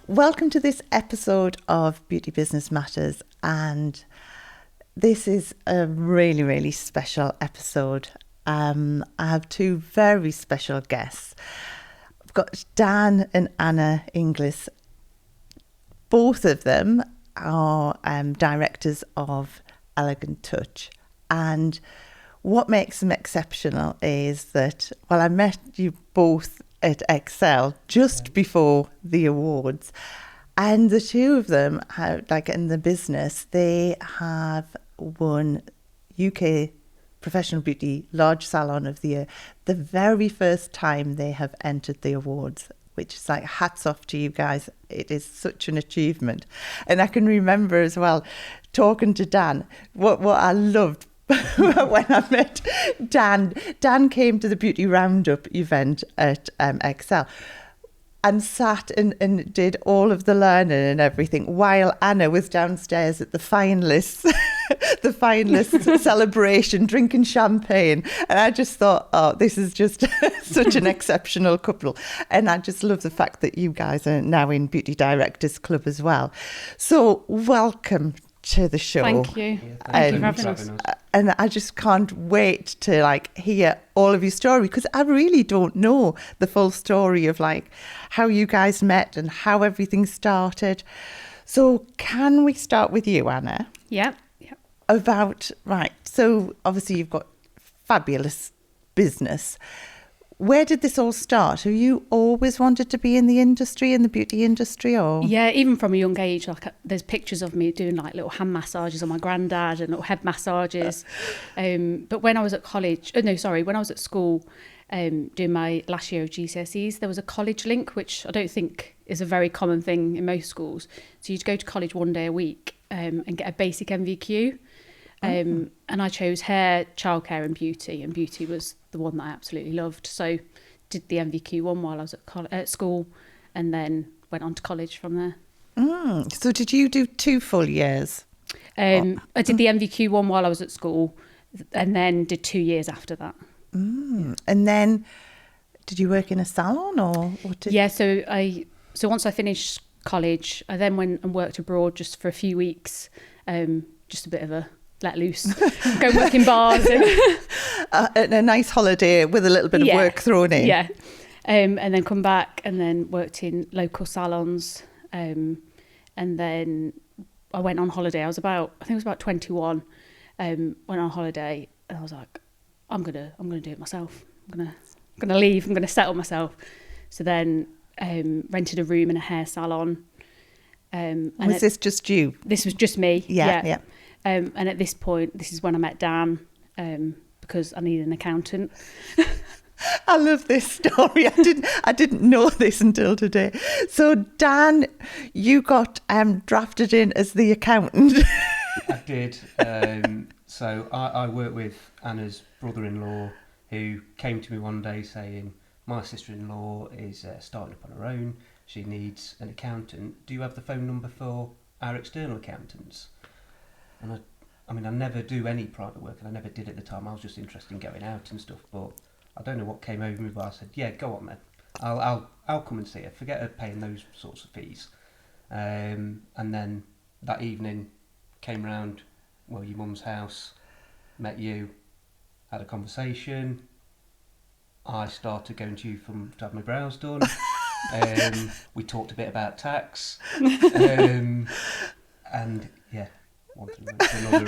Welcome to this episode of Beauty Business Matters, and this is a really, really special episode. I have two very special guests. I've got Dan and Anna Inglis. Both of them are directors of Elegant Touch, and what makes them exceptional is that, well, I met you both at Excel just before the awards, and the two of them have, like in the business, they have won UK Professional Beauty Large Salon of the Year the very first time they have entered the awards, which is like hats off to you guys. It is such an achievement. And I can remember as well talking to Dan, what I loved when I met Dan came to the Beauty Roundup event at Excel and sat and did all of the learning and everything while Anna was downstairs at the finalists celebration, drinking champagne. And I just thought, oh, this is just such an exceptional couple. And I just love the fact that you guys are now in Beauty Directors Club as well. So welcome to the show. Thank you. Thank you for having us. And I just can't wait to hear all of your story, because I really don't know the full story of how you guys met and how everything started. So can we start with you, Anna? Yeah. So obviously you've got fabulous business. Where did this all start? Have you always wanted to be in the beauty industry, or? Yeah, even from a young age, there's pictures of me doing little hand massages on my granddad and little head massages. But when I was at when I was at school, doing my last year of GCSEs, there was a college link, which I don't think is a very common thing in most schools. So you'd go to college one day a week and get a basic MVQ. And I chose hair, childcare and beauty was the one that I absolutely loved. So did the MVQ one while I was at school, and then went on to college from there. So did you do 2 full years? I did the MVQ one while I was at school, and then did 2 years after that. And then did you work in a salon, or what did? Yeah, so once I finished college, I then went and worked abroad just for a few weeks, just a bit of a let loose, go and work in bars. And a nice holiday with a little bit of work thrown in. Yeah. And then come back and then worked in local salons. And then I went on holiday. I think it was about 21. Went on holiday and I was like, I'm gonna do it myself. I'm gonna leave. I'm gonna settle myself. So then rented a room in a hair salon. And was this just you? This was just me. Yeah. And at this point, this is when I met Dan, because I needed an accountant. I love this story. I didn't know this until today. So Dan, you got drafted in as the accountant. I did. So I worked with Anna's brother-in-law, who came to me one day saying, my sister-in-law is starting up on her own. She needs an accountant. Do you have the phone number for our external accountants? And I never do any private work, and I never did at the time. I was just interested in going out and stuff, but I don't know what came over me, but I said, yeah, go on then. I'll come and see her. Forget her paying those sorts of fees. And then that evening came round, your mum's house, met you, had a conversation. I started going to you to have my brows done. We talked a bit about tax. And yeah. One thing led to another,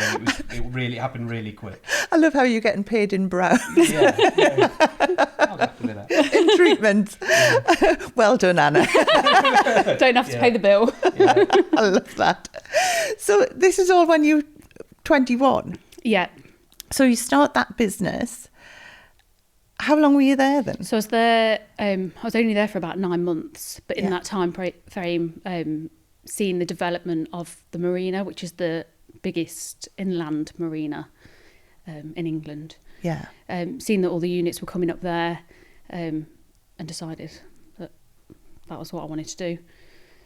it really happened really quick. I love how you're getting paid in brows. Yeah. I was happy with that. In treatment. Yeah. Well done, Anna. Don't have to pay the bill. Yeah. I love that. So this is all when you're 21? Yeah. So you start that business. How long were you there then? So I was there, I was only there for about 9 months, but in that time frame, seeing the development of the marina, which is the biggest inland marina in England. Yeah. Seeing that all the units were coming up there, and decided that was what I wanted to do.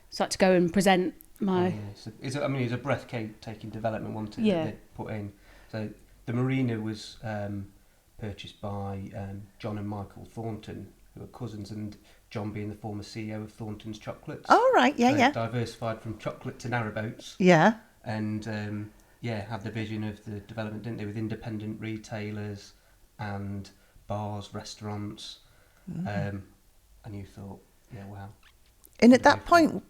So I had to go and present my... It's a breathtaking development, wasn't it, that they put in. So the marina was purchased by John and Michael Thornton, who are cousins, and John being the former CEO of Thornton's Chocolates. Oh, right, yeah, So yeah. diversified from chocolate to narrowboats. Yeah. And had the vision of the development, didn't they, with independent retailers and bars, restaurants. And you thought, yeah, wow. And at that point,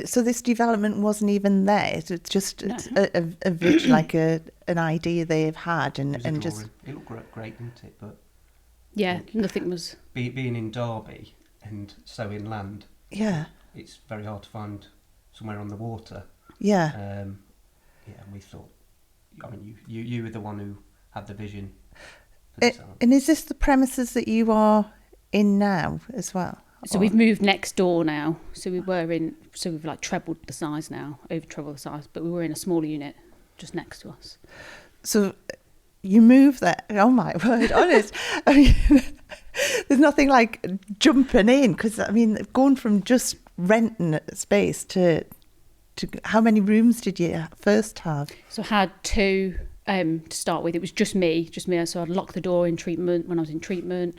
so this development wasn't even there. It's just No. a vision, like an idea they've had, It was a and drawing. just It looked great, didn't it? But Yeah, nothing was. being in Derby and so inland, yeah, it's very hard to find somewhere on the water. yeah. And we thought, I mean, you were the one who had the vision for this salon. And is this the premises that you are in now as well? So we've moved next door now. So we've like trebled the size now, over trebled the size, but we were in a smaller unit just next to us. So you move there. Oh my word, honest. I mean, there's nothing like jumping in, because I mean, going from just renting a space to how many rooms did you first have? So I had two to start with. It was just me. So I'd lock the door in treatment when I was in treatment.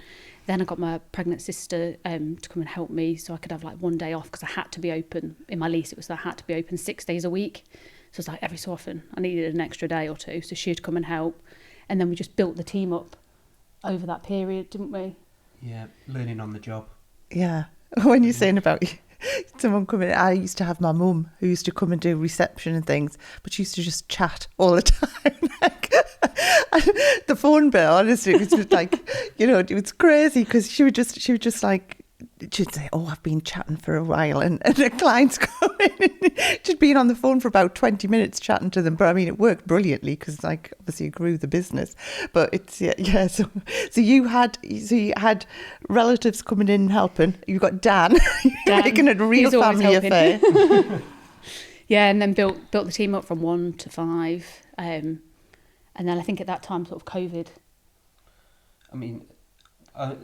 Then I got my pregnant sister to come and help me, so I could have like one day off, because I had to be open. In my lease, it was that I had to be open 6 days a week. So it's like every so often I needed an extra day or two, so she'd come and help. And then we just built the team up over that period, didn't we? Yeah, learning on the job. Yeah. When you're saying about someone coming, I used to have my mum who used to come and do reception and things, but she used to just chat all the time. Like, the phone bill, honestly, it was just like, it was crazy, because she would just like, she'd say, "Oh, I've been chatting for a while," and the clients come in, and she'd been on the phone for about 20 minutes chatting to them. But I mean, it worked brilliantly, because like obviously it grew the business. But it's yeah. So you had relatives coming in and helping. You got Dan, making it a real He's always family helping. affair. Yeah, and then built the team up from 1 to 5. And then I think at that time, sort of COVID. I mean, the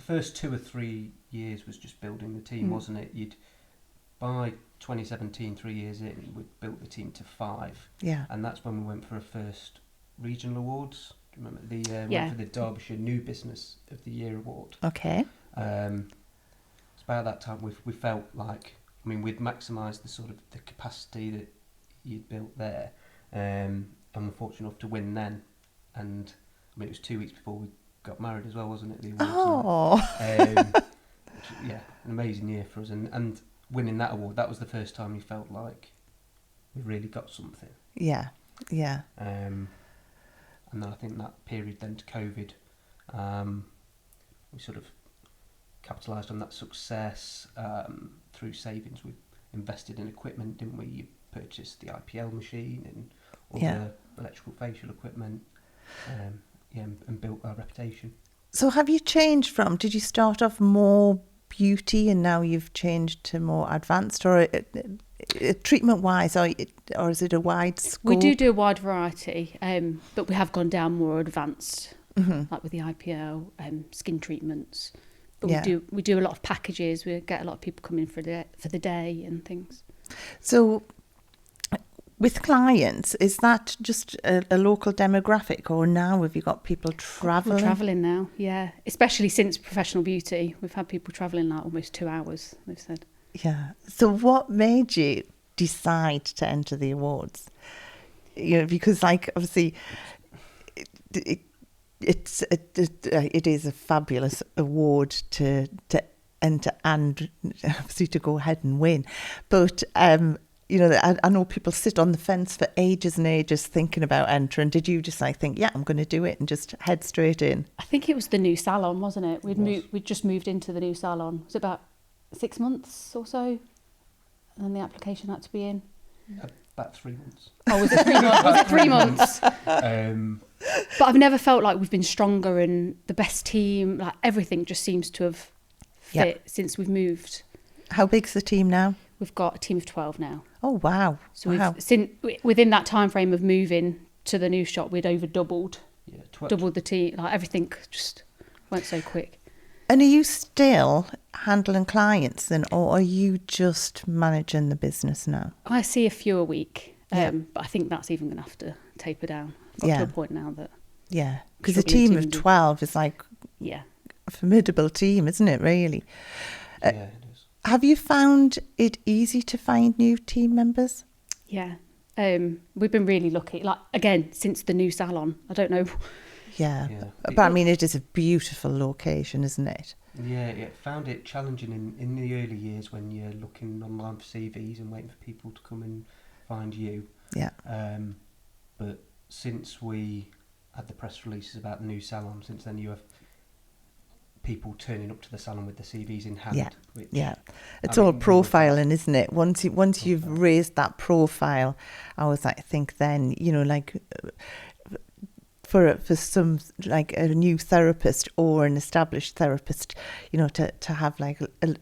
first 2 or 3 years was just building the team, wasn't it? By 2017, 3 years in, we built the team to 5. Yeah. And that's when we went for our first regional awards. Do you remember? Went for the Derbyshire New Business of the Year award. Okay. It's about that time we felt like, I mean, we'd maximised the sort of the capacity that you'd built there, and we're fortunate enough to win then. And I mean, it was 2 weeks before we got married as well, wasn't it? The awards. Oh. An amazing year for us, and winning that award, that was the first time you felt like we really got something. Yeah. Yeah. And then I think that period then to COVID, we sort of capitalised on that success through savings. We invested in equipment, didn't we? You purchased the IPL machine and all the electrical facial equipment, and built our reputation. So have you changed from, did you start off more beauty and now you've changed to more advanced, or treatment-wise, or is it a wide scope? We do a wide variety, but we have gone down more advanced, like with the IPL, skin treatments. But we do a lot of packages. We get a lot of people coming for the day and things. So with clients, is that just a local demographic, or now have you got people travelling? People travelling now, yeah. Especially since professional beauty, we've had people travelling like almost 2 hours, they've said. Yeah. So what made you decide to enter the awards? Because like obviously it is a fabulous award to enter, and obviously to go ahead and win. But I know people sit on the fence for ages and ages thinking about entering. Did you just think, yeah, I'm going to do it and just head straight in? I think it was the new salon, wasn't it? We'd just moved into the new salon. Was it about 6 months or so? And then the application had to be in. About 3 months. Oh, was it 3 months? Was it 3 months? But I've never felt like we've been stronger and the best team. Like everything just seems to have fit since we've moved. How big's the team now? We've got a team of 12 now. Oh wow! So within that time frame of moving to the new shop, we'd over doubled the team. Like everything just went so quick. And are you still handling clients then, or are you just managing the business now? I see a few a week, but I think that's even going to have to taper down. Got to a point now that... Yeah, because a team of 12 is like... Yeah. formidable team, isn't it, really? Yeah, it is. Have you found it easy to find new team members? Yeah. We've been really lucky. Like, again, since the new salon, I don't know. Yeah. Yeah. But I mean, it is a beautiful location, isn't it? Yeah, found it challenging in the early years when you're looking online for CVs and waiting for people to come and find you. Yeah. But since we had the press releases about the new salon, since then you have people turning up to the salon with the CVs in hand. Yeah. Which, Yeah. It's I all mean, profiling, isn't it? Once you've raised that profile, I think then, you know, like for some, like a new therapist or an established therapist, you know, to have like a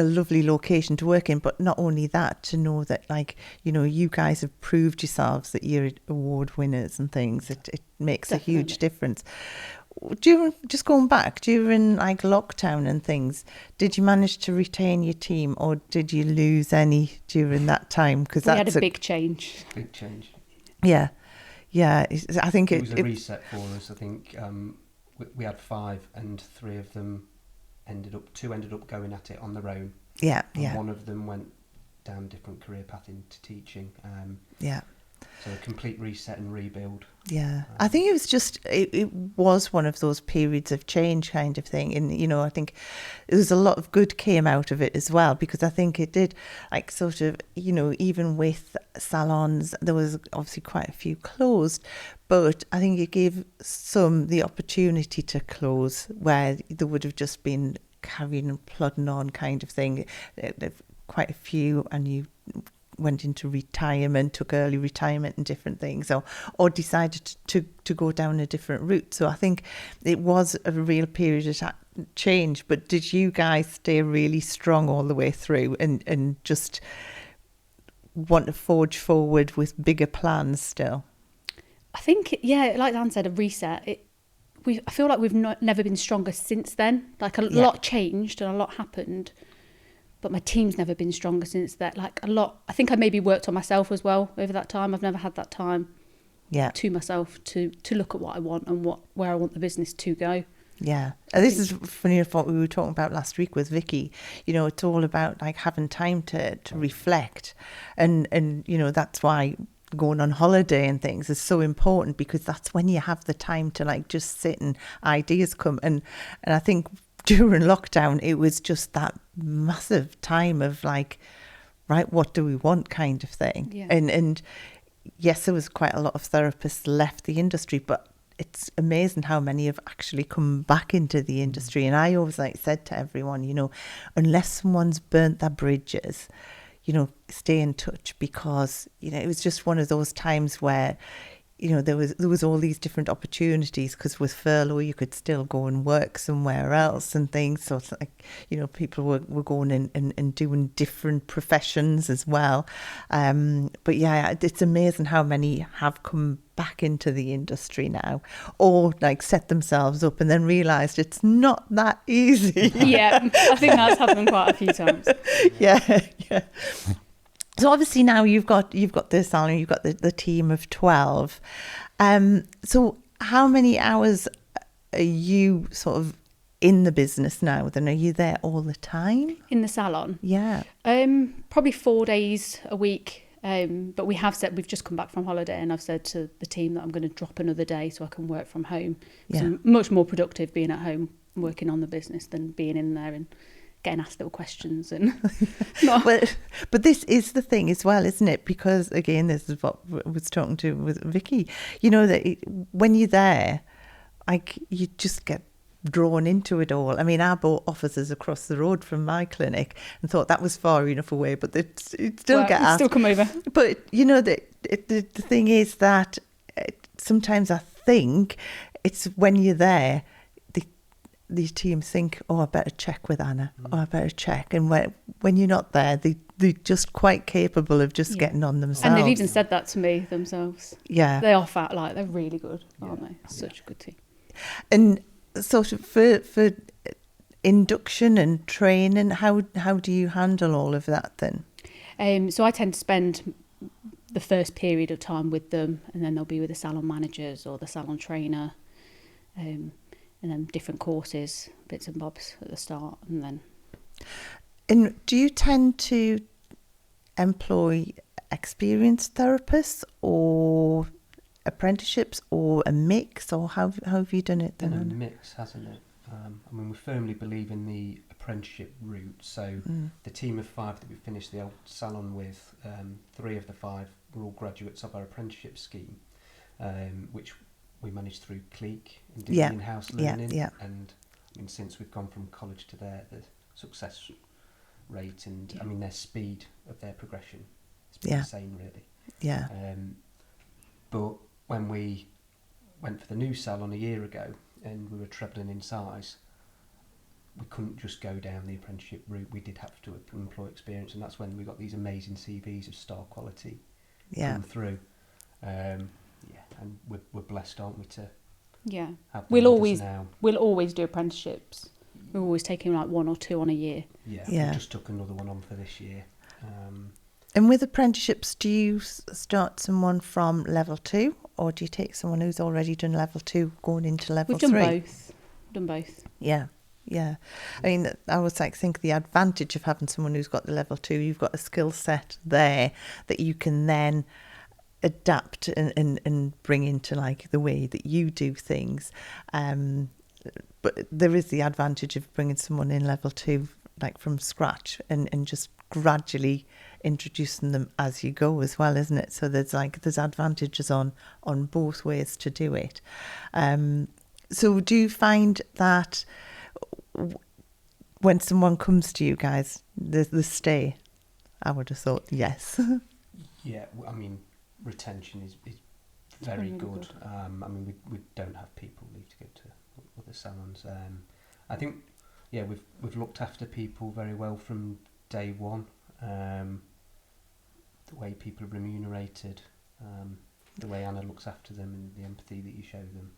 lovely location to work in, but not only that, to know that, like, you know, you guys have proved yourselves that you're award winners and things. It makes Definitely. a huge difference. Just going back during like lockdown and things, did you manage to retain your team, or did you lose any during that time? Because We had a big change. Big change. Yeah. I think It was a reset for us. I think we had 5, and 3 of them two ended up going at it on their own. Yeah. And one of them went down a different career path into teaching. Yeah. So a complete reset and rebuild. Yeah, I think it was just, it was one of those periods of change kind of thing. And, you know, I think there was a lot of good came out of it as well, because I think it did, like, sort of, you know, even with salons, there was obviously quite a few closed, but I think it gave some the opportunity to close where there would have just been carrying and plodding on kind of thing. Quite a few, and you went into retirement, took early retirement and different things, or decided to go down a different route. So I think it was a real period of change. But did you guys stay really strong all the way through and just want to forge forward with bigger plans still? I think, yeah, like Dan said, a reset. I feel like we've never been stronger since then. Like a lot changed and a lot happened. But my team's never been stronger since that. Like a lot, I think I maybe worked on myself as well over that time. I've never had that time to myself to look at what I want and where I want the business to go. Yeah. And this is funny enough what we were talking about last week with Vicky. You know, it's all about like having time to reflect. And you know, that's why going on holiday and things is so important, because that's when you have the time to like just sit and ideas come. And I think during lockdown, it was just that massive time of like, right, what do we want kind of thing. Yeah. And yes, there was quite a lot of therapists left the industry, but it's amazing how many have actually come back into the industry. And I always said to everyone, you know, unless someone's burnt their bridges, you know, stay in touch, because, you know, it was just one of those times where, you know, there was all these different opportunities, because with furlough you could still go and work somewhere else and things. So it's like, you know, people were going in and doing different professions as well. But yeah, it's amazing how many have come back into the industry now, or like set themselves up and then realised it's not that easy. Yeah, I think that's happened quite a few times. Yeah. So obviously now you've got the salon, you've got the team of 12. So how many hours are you sort of in the business now? Then are you there all the time? In the salon? Yeah. Probably 4 days a week. But we have said, we've just come back from holiday, and I've said to the team that I'm going to drop another day so I can work from home. Yeah. I'm much more productive being at home working on the business than being in there and getting asked little questions. And but this is the thing as well, isn't it? Because again, this is what I was talking to with Vicky. You know that when you're there, like, you just get drawn into it all. I mean, I bought offices across the road from my clinic and thought that was far enough away, but it still get asked. Still come over. But you know, the thing is that sometimes I think it's when you're there, the teams think, oh, I better check with Anna. Oh, I better check. And when you're not there, they're just quite capable of just getting on themselves. And they've even said that to me themselves. Yeah. They are fat, like, they're really good, aren't they? Such a good team. And sort of for induction and training, how do you handle all of that then? So I tend to spend the first period of time with them, and then they'll be with the salon managers or the salon trainer. and then different courses, bits and bobs at the start, and then. And do you tend to employ experienced therapists or apprenticeships or a mix, or how have you done it then? Been a mix, hasn't it? I mean, we firmly believe in the apprenticeship route. So the team of 5 that we finished the old Salon with, 3 of the 5 were all graduates of our apprenticeship scheme, which we managed through Clique and did in-house learning. And I mean, since we've gone from college to there, the success rate and I mean their speed of their progression has been insane, really. Yeah. But when we went for the new Salon a year ago and we were trebling in size, we couldn't just go down the apprenticeship route. We did have to employ experience, and that's when we got these amazing CVs of star quality come through. And we're blessed, aren't we, to have them with us now. We'll always do apprenticeships. We're always taking like 1 or 2 on a year. We just took another one on for this year. And with apprenticeships, do you start someone from level 2, or do you take someone who's already done level 2 going into level 3? We've done both. Yeah. I mean, I always think the advantage of having someone who's got the level 2, you've got a skill set there that you can then adapt and bring into like the way that you do things. But there is the advantage of bringing someone in level 2 like from scratch and just gradually introducing them as you go as well, isn't it? So there's advantages on both ways to do it. So do you find that when someone comes to you guys, the stay? I would have thought yes. Yeah, I mean, retention is very good. I mean, we don't have people leave to go to other salons. I think, we've looked after people very well from day one. The way people are remunerated, the way Anna looks after them, and the empathy that you show them.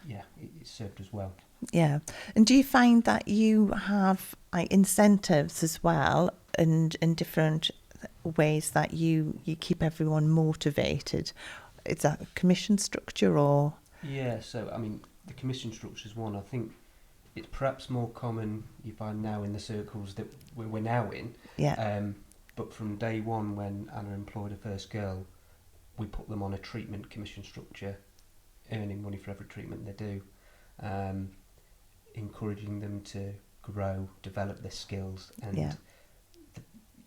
It served us well. Yeah. And do you find that you have like incentives as well, and in different ways that you keep everyone motivated? Is that a commission structure or? Yeah, so I mean, the commission structure is one. I think it's perhaps more common you find now in the circles that we're now in. Yeah. But from day one, when Anna employed her first girl, we put them on a treatment commission structure, earning money for every treatment they do, encouraging them to grow, develop their skills, and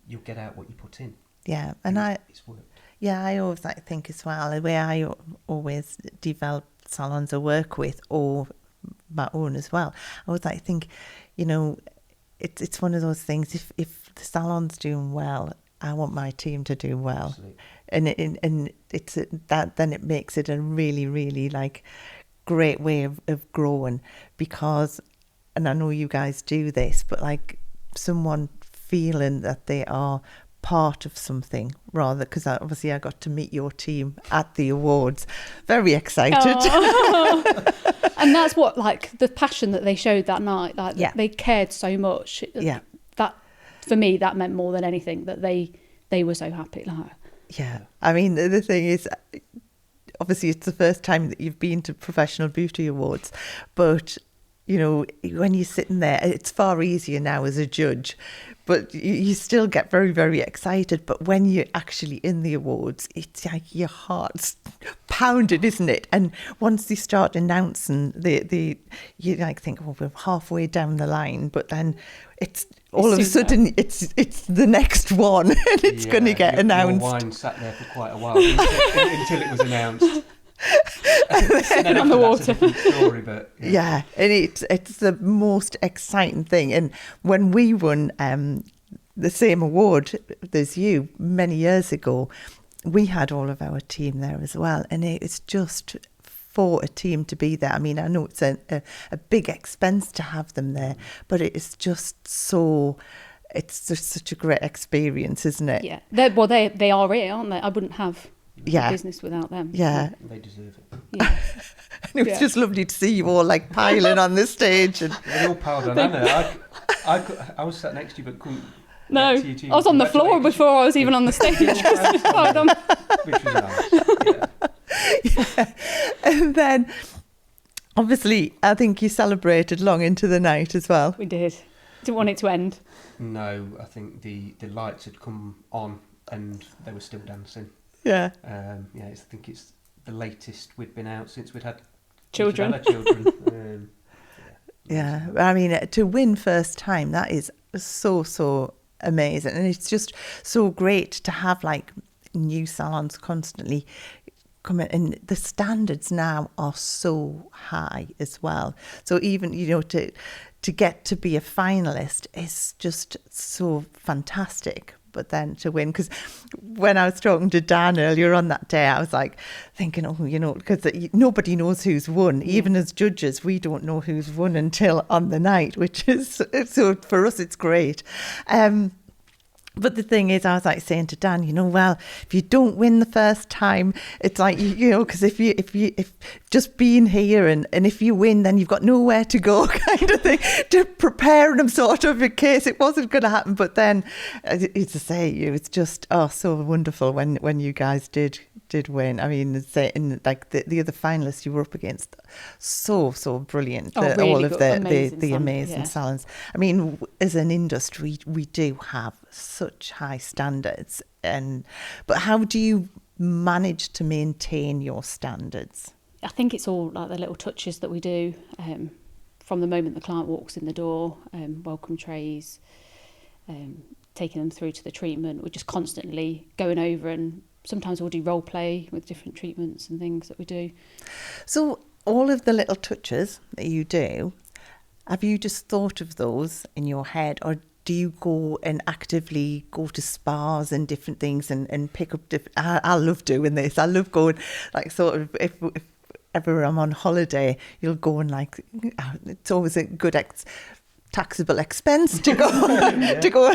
you'll get out what you put in. Yeah, and it's worked. Yeah, I always think as well, the way I always develop salons I work with or my own as well, I always think, it's one of those things, if the salon's doing well, I want my team to do well. Absolutely. And it's that, then it makes it a really, really like great way of growing, because, and I know you guys do this, but like someone feeling that they are part of something, rather, because obviously I got to meet your team at the awards, very excited. And that's what, like, the passion that they showed that night, like they cared so much. That for me, that meant more than anything, that they were so happy. I mean, the thing is, obviously it's the first time that you've been to professional beauty awards, but when you're sitting there, it's far easier now as a judge, but you still get very, very excited. But when you're actually in the awards, it's like your heart's pounded, isn't it? And once they start announcing you like think, oh, we're halfway down the line, but then it's all of a sudden it's the next one, and it's going to get announced. Your wine sat there for quite a while until it was announced. And then on the water. Story, but and it's the most exciting thing. And when we won the same award as you many years ago, we had all of our team there as well, and it's just for a team to be there. I mean, I know it's a big expense to have them there, but it's just it's just such a great experience, isn't it? Yeah, they are real, aren't they? I wouldn't have business without them. Yeah, they deserve it. Yeah. And it was just lovely to see you all like piling on the stage, and they all piled on Anna. I was sat next to you, but couldn't. No, I was on the floor before I was even on the stage. Which was nice. And then Obviously, I think you celebrated long into the night as well. We did. Didn't want it to end. No, I think the lights had come on and they were still dancing. Yeah. I think it's the latest we'd been out since we'd had Children. Yeah, I mean, to win first time, that is so amazing. And it's just so great to have like new salons constantly coming, and the standards now are so high as well. So even, to get to be a finalist is just so fantastic. But then to win, because when I was talking to Dan earlier on that day, I was like thinking, because nobody knows who's won. Even as judges, we don't know who's won until on the night, which is, so for us, it's great. But the thing is, I was like saying to Dan, well, if you don't win the first time, it's like, because if just being here and if you win, then you've got nowhere to go, kind of thing, to prepare them sort of in case it wasn't going to happen. But then, it's to say, it's just, so wonderful when you guys did win. I mean, like the other finalists you were up against, so brilliant. Really all of good, the amazing salons. I mean, as an industry, we do have such high standards, but how do you manage to maintain your standards? I think it's all like the little touches that we do from the moment the client walks in the door, welcome trays, taking them through to the treatment. We're just constantly going over, and sometimes we'll do role play with different treatments and things that we do. So all of the little touches that you do, have you just thought of those in your head, or do you go and actively go to spas and different things and pick up different... I love doing this. I love going, like, sort of, if ever I'm on holiday, you'll go and, like, it's always a good taxable expense to go to go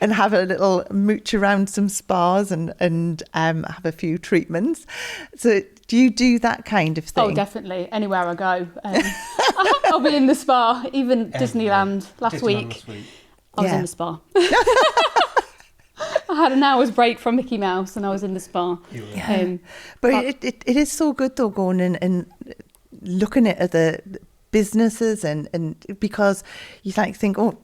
and have a little mooch around some spas and have a few treatments. So do you do that kind of thing? Oh, definitely. Anywhere I go, I'll be in the spa. Even Disneyland last week. I was in the spa. I had an hour's break from Mickey Mouse and I was in the spa. But it is so good though, going in and looking at other businesses and because you like think, oh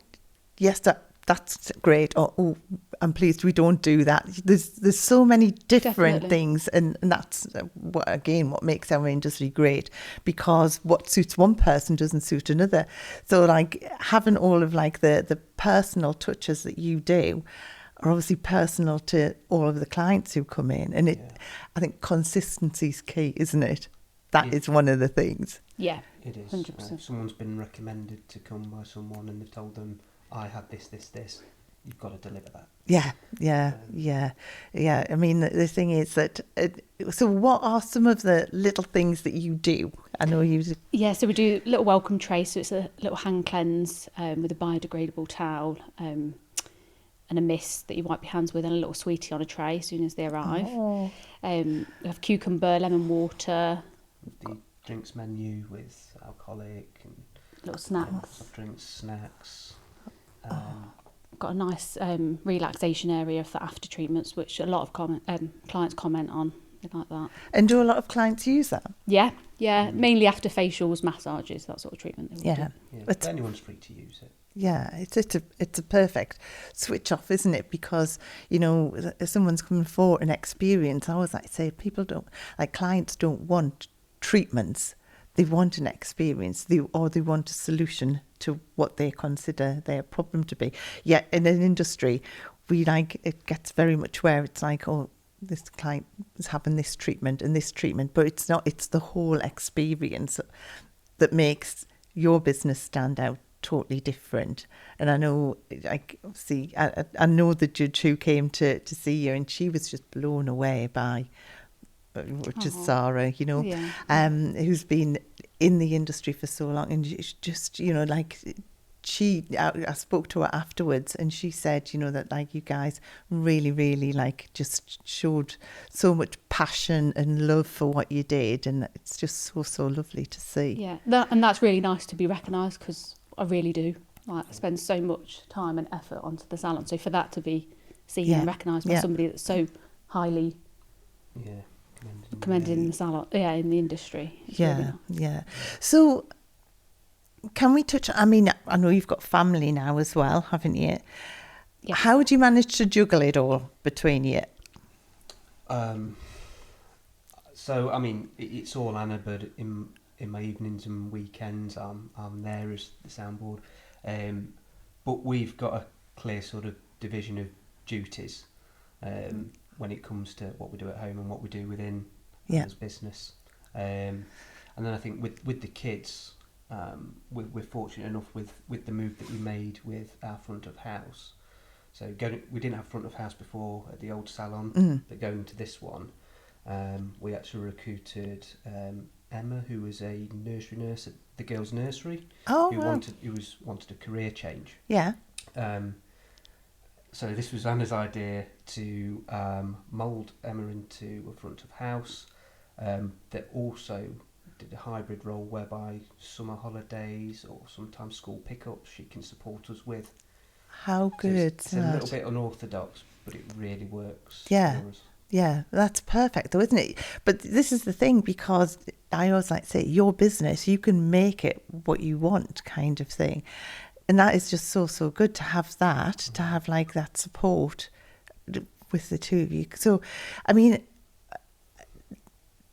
yes, that's great, or oh, I'm pleased we don't do that. There's so many different things, and that's what makes our industry great, because what suits one person doesn't suit another. So like having all of like the personal touches that you do are obviously personal to all of the clients who come in, and I think consistency is key, isn't it? That is one of the things. Yeah, it is. 100%. Someone's been recommended to come by someone and they've told them, I had this. You've got to deliver that. Yeah. I mean, the thing is that, so what are some of the little things that you do? I know you... Yeah, so we do a little welcome tray. So it's a little hand cleanse with a biodegradable towel and a mist that you wipe your hands with, and a little sweetie on a tray as soon as they arrive. We have cucumber, lemon water. The drinks menu with alcoholic and little snacks. Soft drinks, snacks. Got a nice relaxation area for after treatments, which a lot of clients comment on. They like that. And do a lot of clients use that? Yeah. Mainly after facials, massages, that sort of treatment. Yeah, but anyone's free to use it. Yeah, it's a perfect switch off, isn't it? Because, if someone's coming for an experience, I always like to say clients don't want treatments. They want an experience, or they want a solution to what they consider their problem to be. Yet in an industry, it gets very much where it's like, oh, this client is having this treatment and this treatment, but it's not. It's the whole experience that makes your business stand out totally different. And I know, I know the judge who came to see you, and she was just blown away by, which is Sarah, who's been in the industry for so long, and just, I spoke to her afterwards, and she said, that you guys really, really just showed so much passion and love for what you did, and it's just so lovely to see. Yeah, that's really nice to be recognised, because I really do. I spend so much time and effort onto the salon, so for that to be seen and recognised by somebody that's so highly commended in the salon, in the industry. It's Yeah, really yeah. So can we touch, I mean, I know you've got family now as well, haven't you? Yes. How do you manage to juggle it all between you? So I mean, it's all Anna, but in my evenings and weekends, I'm there as the soundboard. But we've got a clear sort of division of duties when it comes to what we do at home and what we do within Anna's business. And then I think with the kids, we're fortunate enough with the move that we made with our front of house. So we didn't have front of house before at the old salon, but going to this one, we actually recruited Emma, who was a nursery nurse at the girls' nursery, who wanted a career change. Yeah. So this was Anna's idea to mould Emma into a front of house that also did a hybrid role whereby summer holidays or sometimes school pickups she can support us with. How good. So it's a little bit unorthodox, but it really works for us. Yeah, that's perfect though, isn't it? But this is the thing, because I always like to say, your business, you can make it what you want, kind of thing. And that is just so, so good to have that, to have like that support with the two of you. So, I mean,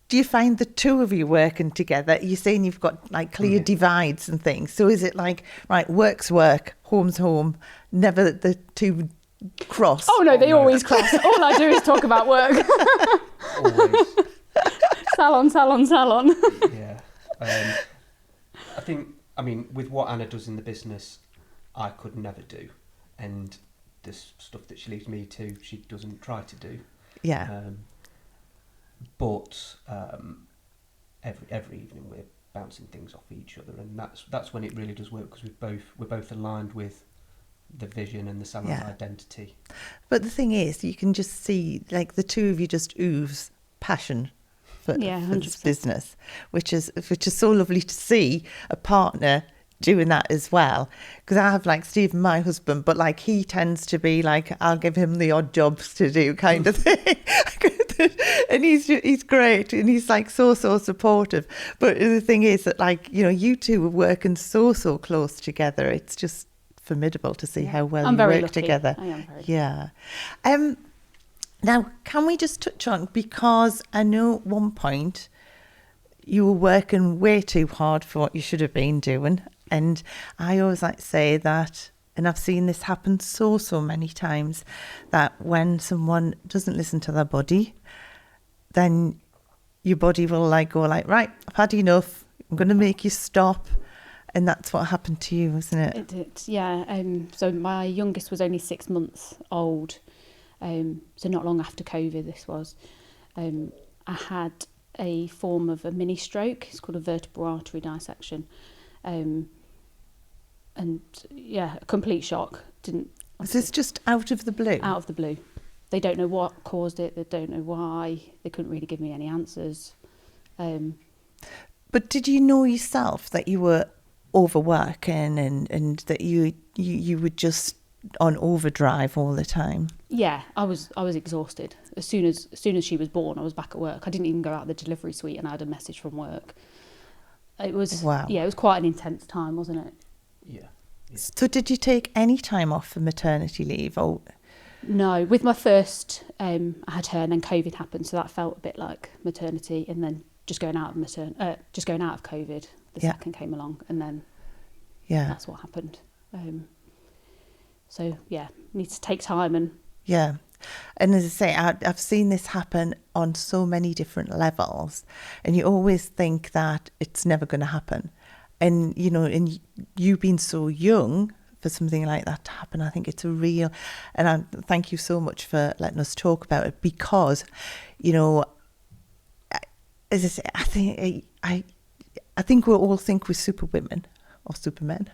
do you find the two of you working together? You're saying you've got like clear divides and things. So is it like, right, work's work, home's home, never the two cross? Oh no, they always cross. All I do is talk about work. Always. Salon. Yeah. I mean, with what Anna does in the business, I could never do. And the stuff that she leaves me to, she doesn't try to do. Yeah. But every evening we're bouncing things off each other, and that's when it really does work, because we're both aligned with the vision and the salon's identity. But the thing is, you can just see like the two of you just ooze passion for this business, which is so lovely to see a partner doing that as well. Because I have like Stephen, my husband, but like he tends to be like, I'll give him the odd jobs to do kind of thing. And he's great, and he's like so supportive. But the thing is that, like, you know, you two are working so close together. It's just formidable to see how well you work together. I am very lucky. Now, can we just touch on, because I know at one point you were working way too hard for what you should have been doing, and I always like to say that, and I've seen this happen so many times, that when someone doesn't listen to their body, then your body will like go like, right, I've had enough, I'm going to make you stop. And that's what happened to you, wasn't it? It did, yeah. So my youngest was only 6 months old, so not long after COVID this was. I had a form of a mini stroke. It's called a vertebral artery dissection. And yeah, a complete shock. Is this just out of the blue? Out of the blue. They don't know what caused it. They don't know why. They couldn't really give me any answers. But did you know yourself that you were overworking and that you were just on overdrive all the time? Yeah, I was exhausted. As soon as she was born, I was back at work. I didn't even go out the delivery suite, and I had a message from work. It was it was quite an intense time, wasn't it? Yeah. So did you take any time off for maternity leave? Or no, with my first, I had her, and then COVID happened, so that felt a bit like maternity, and then just going out of COVID. The second came along, and then that's what happened. So yeah, needs to take time and and as I say, I've seen this happen on so many different levels, and you always think that it's never going to happen, and you know, and you being so young for something like that to happen, I think it's a real, and I thank you so much for letting us talk about it, because you know, as I say, I think we all think we're super women or supermen.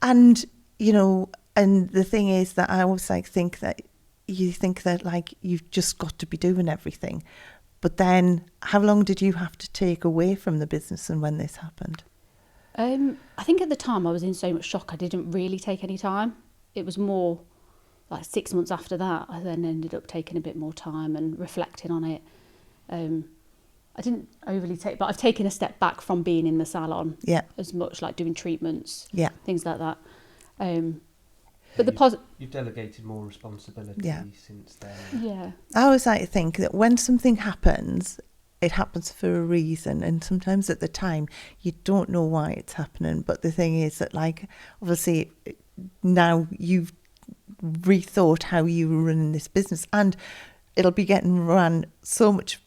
And, you know, and the thing is that I always like think that you think that like you've just got to be doing everything. But then how long did you have to take away from the business, and when this happened? I think at the time I was in so much shock, I didn't really take any time. It was more like 6 months after that, I then ended up taking a bit more time and reflecting on it. I didn't overly take, but I've taken a step back from being in the salon as much, like doing treatments, things like that. But you've delegated more responsibility since then. Yeah. I always like to think that when something happens, it happens for a reason, and sometimes at the time you don't know why it's happening. But the thing is that, like, obviously now you've rethought how you were running this business, and it'll be getting run so much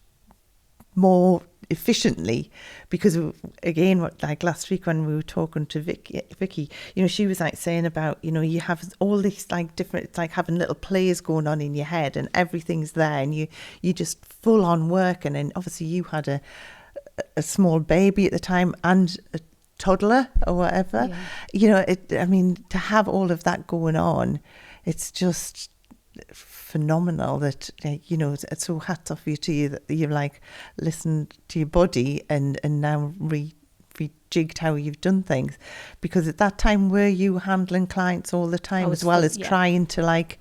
more efficiently, because again, like last week when we were talking to Vicky, you know, she was like saying about, you know, you have all these like different, it's like having little plays going on in your head and everything's there, and you just full on working. And obviously you had a small baby at the time and a toddler or whatever, you know, I mean, to have all of that going on, it's just phenomenal that, you know, it's so hats off to you that you've like listened to your body and now rejigged how you've done things. Because at that time, were you handling clients all the time as well as trying to like,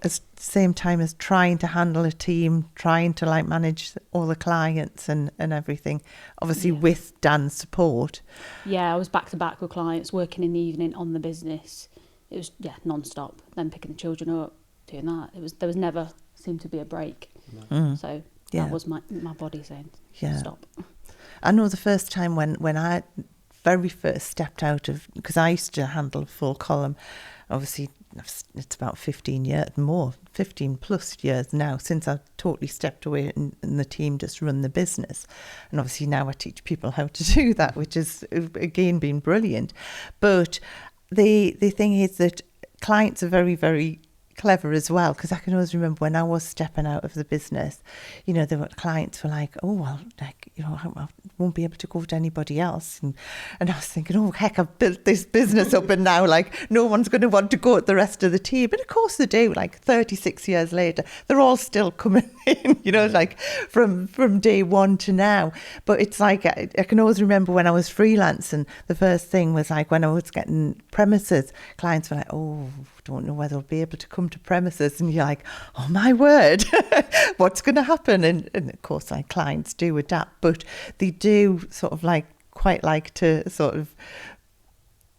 at the same time as trying to handle a team, trying to like manage all the clients and everything, obviously with Dan's support? Yeah, I was back to back with clients, working in the evening on the business. It was non-stop, then picking the children up, doing that. There was never seemed to be a break. So that was my body saying stop. I know the first time when I very first stepped out of, because I used to handle a full column, obviously it's about 15 plus years now since I've totally stepped away and the team just run the business. And obviously now I teach people how to do that, which has again been brilliant. But the thing is that clients are very, very clever as well, because I can always remember when I was stepping out of the business, you know, there were clients were like, oh well, like, you know, I won't be able to go to anybody else, and I was thinking, oh heck, I've built this business up and now like no one's going to want to go at the rest of the team. But of course they do. Like 36 years later, they're all still coming in, you know, like from day one to now. But it's like I can always remember when I was freelancing, the first thing was like when I was getting premises, clients were like, oh, don't know whether I'll be able to come to premises, and you're like, oh my word, what's going to happen? And of course like clients do adapt, but they do sort of like quite like to sort of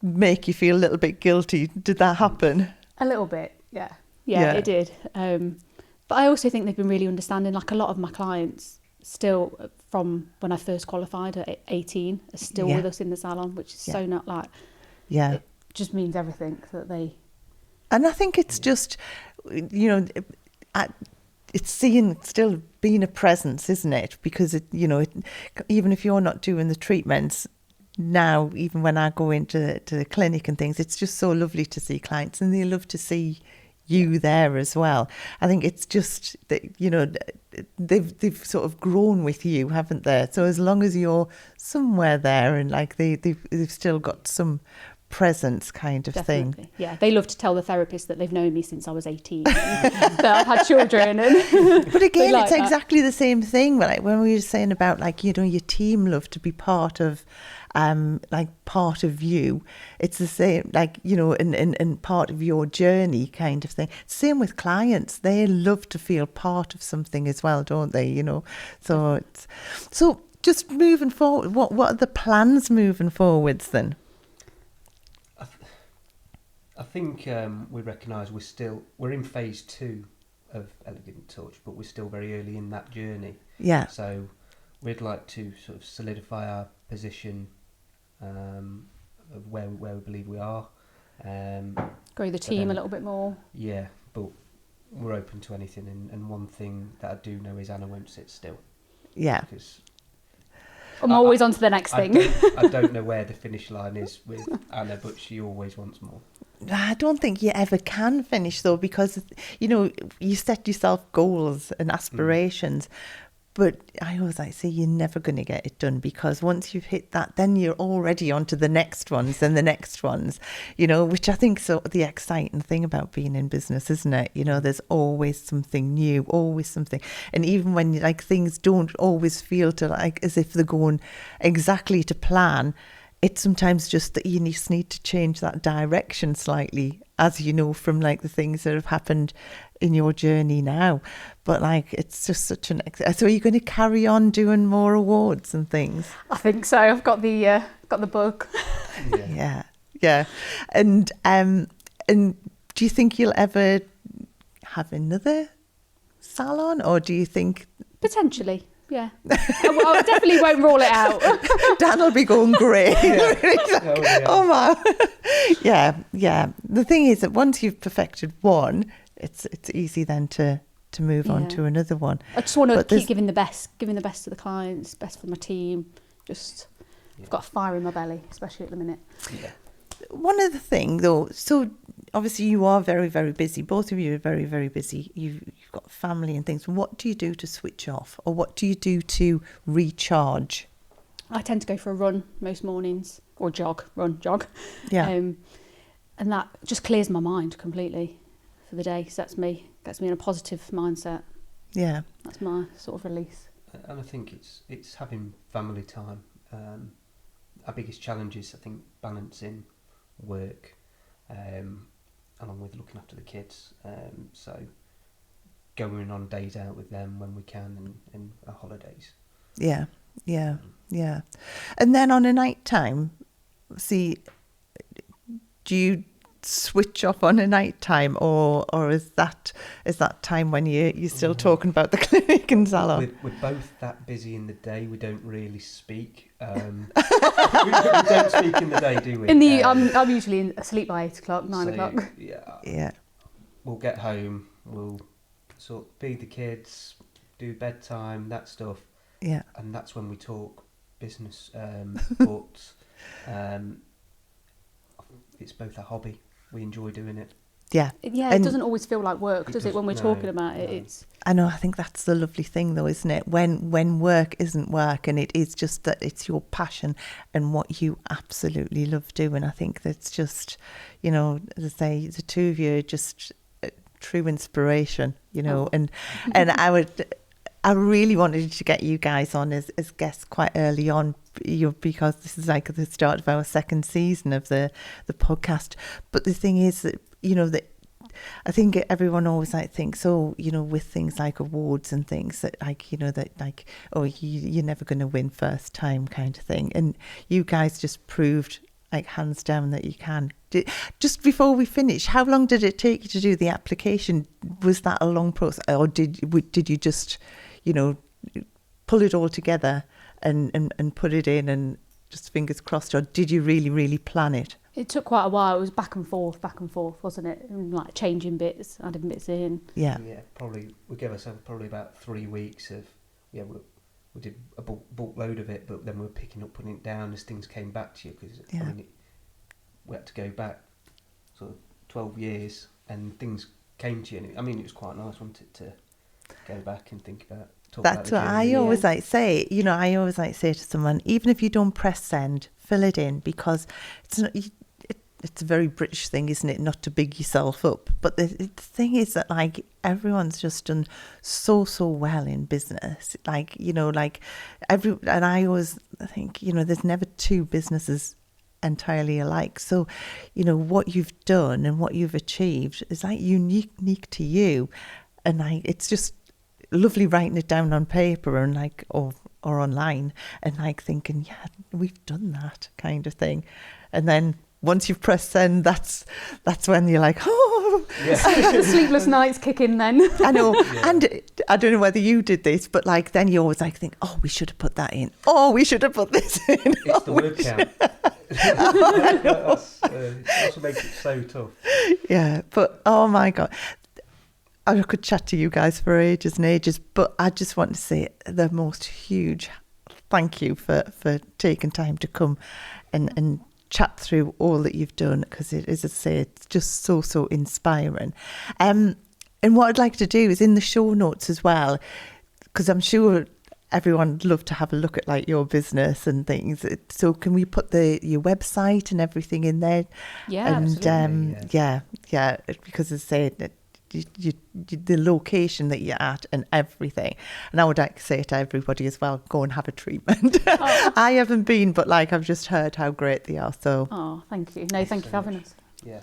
make you feel a little bit guilty. Did that happen? A little bit, yeah, it did. But I also think they've been really understanding. Like a lot of my clients still from when I first qualified at 18 are still with us in the salon, which is so not like, it just means everything that they. And I think it's just, you know, it's still being a presence, isn't it? Because, even if you're not doing the treatments now, even when I go into the clinic and things, it's just so lovely to see clients, and they love to see you there as well. I think it's just that, you know, they've sort of grown with you, haven't they? So as long as you're somewhere there and like they've still got some presence kind of Definitely. thing. Yeah, they love to tell the therapist that they've known me since I was 18 that I've had children. And but again, like it's exactly the same thing. Like when we were saying about like, you know, your team love to be part of part of you. It's the same, like, you know, and part of your journey kind of thing. Same with clients. They love to feel part of something as well, don't they? You know, so just moving forward, what are the plans moving forwards then? I think we recognise we're in phase 2 of Elegant Touch, but we're still very early in that journey. Yeah. So we'd like to sort of solidify our position of where we believe we are. Grow the team a little bit more. Yeah, but we're open to anything. And one thing that I do know is Anna won't sit still. Yeah. Because I'm always on to the next thing. I don't know where the finish line is with Anna, but she always wants more. I don't think you ever can finish though, because, you know, you set yourself goals and aspirations, but I always like to say you're never going to get it done, because once you've hit that, then you're already on to the next ones and the next ones, you know, which I think is the exciting thing about being in business, isn't it? You know, there's always something new, always something. And even when like things don't always feel to like as if they're going exactly to plan, it's sometimes just that you just need to change that direction slightly, as you know, from like the things that have happened in your journey now, but like it's just such an. So are you going to carry on doing more awards and things? I think so. I've got the bug. Yeah. And do you think you'll ever have another salon, or do you think Potentially, yeah. I definitely won't rule it out. Dan will be going great? Oh my. Yeah. The thing is that once you've perfected one, it's easy then to move on to another one. I just want to keep giving the best to the clients, best for my team. Just I've got a fire in my belly, especially at the minute. Yeah. One other thing though, so obviously you are very, very busy. Both of you are very, very busy. You've got family and things. What do you do to switch off, or what do you do to recharge? I tend to go for a run most mornings, or jog. Yeah. And that just clears my mind completely for the day. So gets me in a positive mindset. Yeah. That's my sort of release. And I think it's having family time. Our biggest challenge is, I think, balancing work along with looking after the kids. So going on days out with them when we can, and our holidays. Yeah. And then on a night time, do you switch off on a night time, or is that time when you're still talking about the clinic and salon? We're both that busy in the day, we don't really speak. We don't speak in the day, do we? I'm usually asleep by 8 o'clock, 9 o'clock. Yeah. We'll get home, we'll sort of feed the kids, do bedtime, that stuff. Yeah. And that's when we talk business. But it's both a hobby. We enjoy doing it. Yeah. Yeah, it doesn't always feel like work, does it, when we're talking about it? It's. I know, I think that's the lovely thing though, isn't it? When work isn't work, and it is just that it's your passion and what you absolutely love doing. I think that's just, as I say, the two of you are just true inspiration, and I really wanted to get you guys on as guests quite early on, because this is like the start of our second season of the podcast. But the thing is that, that I think everyone always thinks, with things like awards and things that you're never going to win first time kind of thing. And you guys just proved hands down that you can. Just before we finish, how long did it take you to do the application? Was that a long process, or did you just pull it all together and put it in and just fingers crossed, or did you really, really plan it? It took quite a while. It was back and forth, wasn't it? And changing bits, adding bits in. Yeah, probably we gave ourselves probably about 3 weeks of we did a bulk load of it, but then we were picking up, putting it down as things came back to you, because we had to go back sort of 12 years and things came to you. And it was quite nice, wasn't it, to go back and think about. That's what I always say. I always say to someone, even if you don't press send, fill it in, because it's not. It's a very British thing, isn't it, not to big yourself up. But the thing is that everyone's just done so well in business. And I always think, there's never two businesses entirely alike. So, what you've done and what you've achieved is unique to you, and it's just lovely writing it down on paper and or online and thinking, yeah, we've done that kind of thing. And then once you've pressed send, that's when you're sleepless nights kick in then. I know. Yeah. And I don't know whether you did this, but then you always think, oh, we should have put that in. Oh, we should have put this in. It's the word count. That's what makes it so tough. Yeah, but oh my God. I could chat to you guys for ages and ages, but I just want to say the most huge thank you for taking time to come and chat through all that you've done, because it, as I say, it's just so inspiring. And what I'd like to do is in the show notes as well, because I'm sure everyone would love to have a look at your business and things. So can we put your website and everything in there? Yeah, and absolutely. Yeah, because as I say, the location that you're at and everything. And I would like to say to everybody as well, go and have a treatment. Oh. I haven't been, but I've just heard how great they are. So thank you. No, thank you for having us. Yeah,